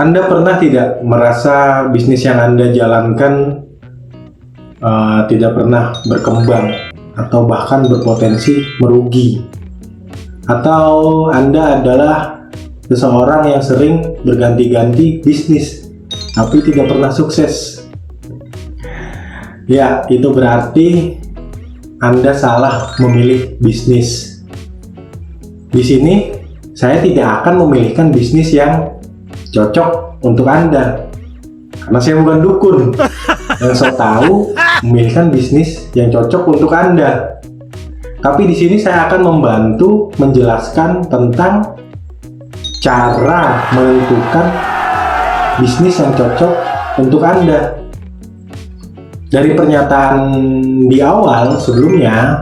Anda pernah tidak merasa bisnis yang Anda jalankan tidak pernah berkembang atau bahkan berpotensi merugi? Atau Anda adalah seseorang yang sering berganti-ganti bisnis tapi tidak pernah sukses? Ya, itu berarti Anda salah memilih bisnis. Di sini saya tidak akan memilihkan bisnis yang cocok untuk Anda, karena saya bukan dukun yang so tahu memilihkan bisnis yang cocok untuk Anda. Tapi di sini saya akan membantu menjelaskan tentang cara menentukan bisnis yang cocok untuk Anda. Dari pernyataan di awal sebelumnya,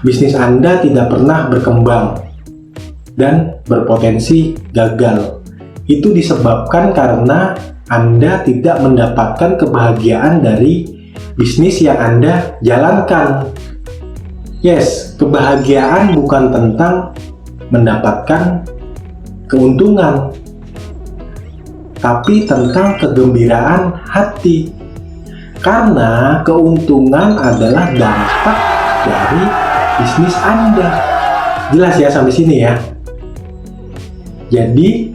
bisnis Anda tidak pernah berkembang dan berpotensi gagal. Itu disebabkan karena Anda tidak mendapatkan kebahagiaan dari bisnis yang Anda jalankan. Yes, kebahagiaan bukan tentang mendapatkan keuntungan, tapi tentang kegembiraan hati. Karena keuntungan adalah dampak dari bisnis Anda. Jelas ya sampai sini ya? Jadi,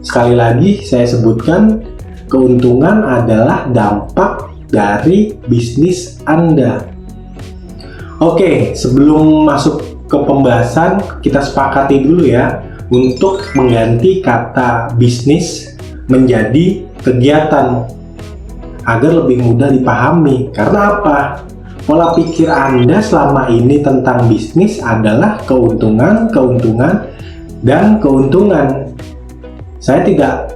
sekali lagi saya sebutkan, keuntungan adalah dampak dari bisnis Anda. Oke, sebelum masuk ke pembahasan, kita sepakati dulu ya untuk mengganti kata bisnis menjadi kegiatan agar lebih mudah dipahami. Karena apa? Pola pikir Anda selama ini tentang bisnis adalah keuntungan, dan keuntungan. Saya tidak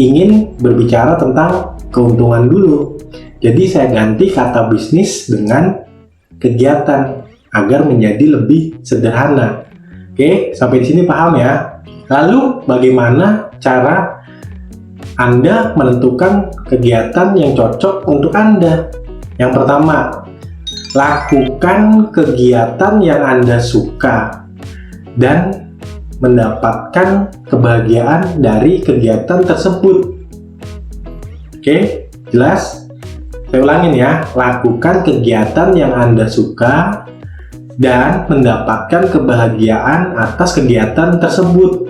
ingin berbicara tentang keuntungan dulu. Jadi saya ganti kata bisnis dengan kegiatan agar menjadi lebih sederhana. Oke, sampai di sini paham ya? Lalu bagaimana cara Anda menentukan kegiatan yang cocok untuk Anda? Yang pertama, lakukan kegiatan yang Anda suka dan mendapatkan kebahagiaan dari kegiatan tersebut. Oke, jelas? Saya ulangin ya, lakukan kegiatan yang Anda suka dan mendapatkan kebahagiaan atas kegiatan tersebut.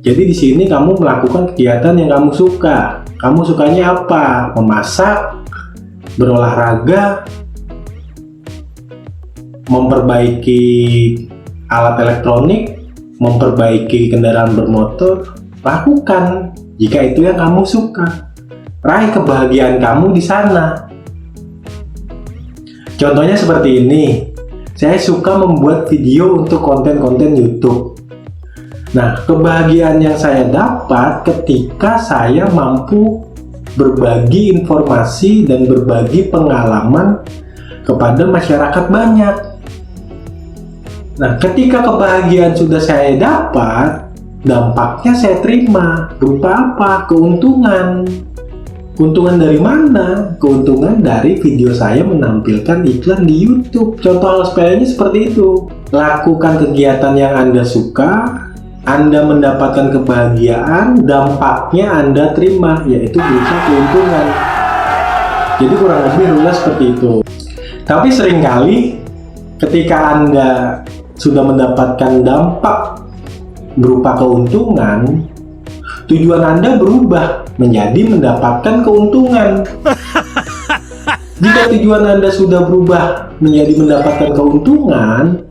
Jadi di sini kamu melakukan kegiatan yang kamu suka. Kamu sukanya apa? Memasak, berolahraga, memperbaiki alat elektronik, memperbaiki kendaraan bermotor. Lakukan jika itu yang kamu suka. Raih kebahagiaan kamu di sana. Contohnya seperti ini. Saya suka membuat video untuk konten-konten YouTube. Nah, kebahagiaan yang saya dapat ketika saya mampu berbagi informasi dan berbagi pengalaman kepada masyarakat banyak. Nah, ketika kebahagiaan sudah saya dapat, dampaknya saya terima. Berupa apa? Keuntungan. Keuntungan dari mana? Keuntungan dari video saya menampilkan iklan di YouTube. Contoh hal sepelenya seperti itu. Lakukan kegiatan yang Anda suka, Anda mendapatkan kebahagiaan, dampaknya Anda terima, yaitu berupa keuntungan. Jadi kurang lebih rules seperti itu. Tapi seringkali ketika Anda sudah mendapatkan dampak berupa keuntungan, tujuan Anda berubah menjadi mendapatkan keuntungan. Jika tujuan Anda sudah berubah menjadi mendapatkan keuntungan,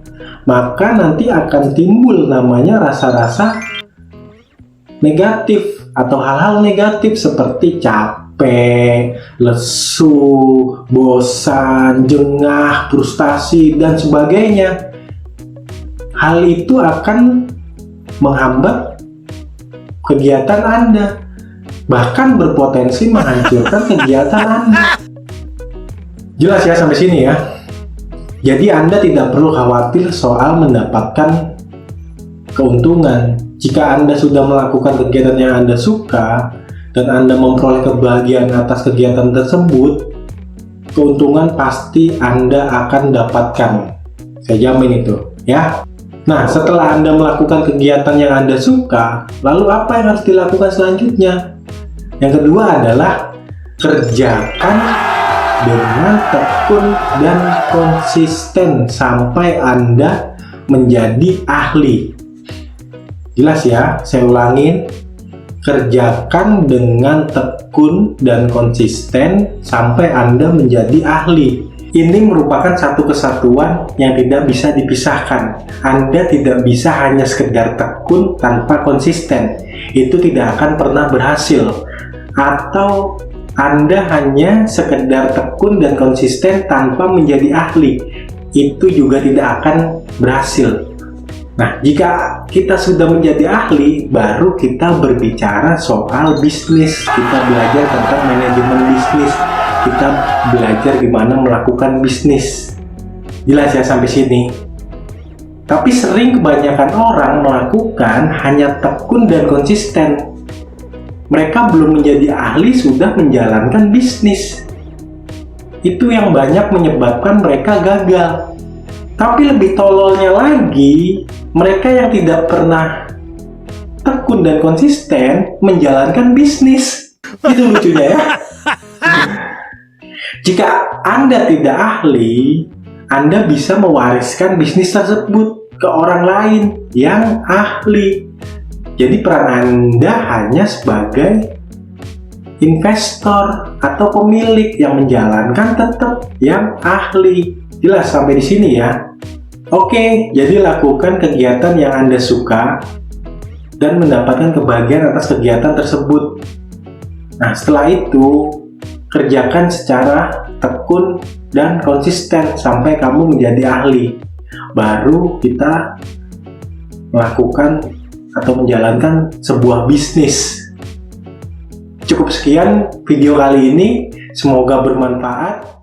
maka nanti akan timbul namanya rasa-rasa negatif atau hal-hal negatif seperti capek, lesu, bosan, jengah, frustasi, dan sebagainya. Hal itu akan menghambat kegiatan Anda, bahkan berpotensi menghancurkan kegiatan Anda. Jelas ya sampai sini ya? Jadi Anda tidak perlu khawatir soal mendapatkan keuntungan. Jika Anda sudah melakukan kegiatan yang Anda suka dan Anda memperoleh kebahagiaan atas kegiatan tersebut, keuntungan pasti Anda akan dapatkan. Saya jamin itu ya. Nah, setelah Anda melakukan kegiatan yang Anda suka, lalu apa yang harus dilakukan selanjutnya? Yang kedua adalah kerjakan dengan tekun dan konsisten sampai Anda menjadi ahli. Jelas ya, saya ulangin. Kerjakan dengan tekun dan konsisten sampai Anda menjadi ahli. Ini merupakan satu kesatuan yang tidak bisa dipisahkan. Anda tidak bisa hanya sekedar tekun tanpa konsisten. Itu tidak akan pernah berhasil. Atau Anda hanya sekedar tekun dan konsisten tanpa menjadi ahli. Itu juga tidak akan berhasil. Nah, jika kita sudah menjadi ahli, baru kita berbicara soal bisnis. Kita belajar tentang manajemen bisnis. Kita belajar gimana melakukan bisnis. Jelas ya sampai sini? Tapi sering kebanyakan orang melakukan hanya tekun dan konsisten. Mereka belum menjadi ahli sudah menjalankan bisnis. Itu yang banyak menyebabkan mereka gagal. Tapi lebih tololnya lagi, mereka yang tidak pernah tekun dan konsisten menjalankan bisnis. Itu lucunya ya. Jika Anda tidak ahli, Anda bisa mewariskan bisnis tersebut ke orang lain yang ahli. Jadi peran Anda hanya sebagai investor atau pemilik yang menjalankan tetap yang ahli. Jelas sampai di sini ya. Oke, jadi lakukan kegiatan yang Anda suka dan mendapatkan kebahagiaan atas kegiatan tersebut. Nah, setelah itu kerjakan secara tekun dan konsisten sampai kamu menjadi ahli. Baru kita melakukan atau menjalankan sebuah bisnis. Cukup sekian video kali ini, semoga bermanfaat.